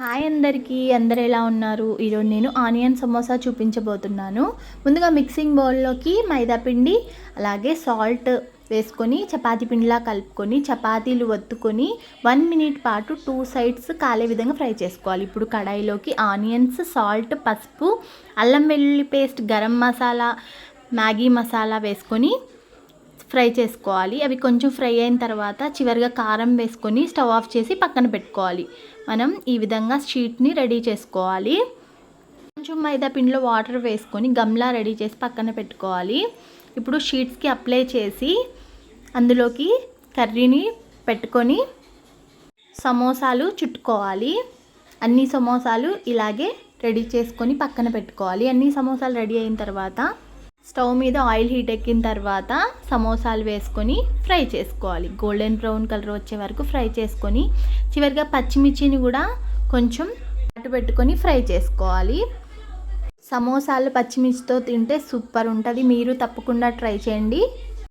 Hi అందరికీ, అందరు ఎలా ఉన్నారు? ఈరోజు నేను ఆనియన్ సమోసా చూపించబోతున్నాను. ముందుగా మిక్సింగ్ బౌల్లోకి మైదా పిండి అలాగే సాల్ట్ వేసుకొని చపాతీ పిండిలా కలుపుకొని చపాతీలు ఒత్తుకొని 1 మినిట్ పాటు 2 సైడ్స్ కాలే విధంగా ఫ్రై చేసుకోవాలి. ఇప్పుడు కడాయిలోకి ఆనియన్స్, సాల్ట్, పసుపు, అల్లం వెల్లుల్లి పేస్ట్, గరం మసాలా, మ్యాగీ మసాలా వేసుకొని ఫ్రై చేసుకోవాలి. అవి కొంచెం ఫ్రై అయిన తర్వాత చివరిగా కారం వేసుకొని స్టవ్ ఆఫ్ చేసి పక్కన పెట్టుకోవాలి. మనం ఈ విధంగా షీట్ని రెడీ చేసుకోవాలి. కొంచెం మైదా పిండిలో వాటర్ వేసుకొని గమ్లా రెడీ చేసి పక్కన పెట్టుకోవాలి. ఇప్పుడు షీట్స్కి అప్లై చేసి అందులోకి కర్రీని పెట్టుకొని సమోసాలు చుట్టుకోవాలి. అన్ని సమోసాలు ఇలాగే రెడీ చేసుకొని పక్కన పెట్టుకోవాలి. అన్ని సమోసాలు రెడీ అయిన తర్వాత స్టవ్ మీద ఆయిల్ హీట్ ఎక్కిన తర్వాత సమోసాలు వేసుకొని ఫ్రై చేసుకోవాలి. గోల్డెన్ బ్రౌన్ కలర్ వచ్చే వరకు ఫ్రై చేసుకొని చివరిగా పచ్చిమిర్చిని కూడా కొంచెం అటు పెట్టుకొని ఫ్రై చేసుకోవాలి. సమోసాలు పచ్చిమిర్చితో తింటే సూపర్ ఉంటుంది. మీరు తప్పకుండా ట్రై చేయండి.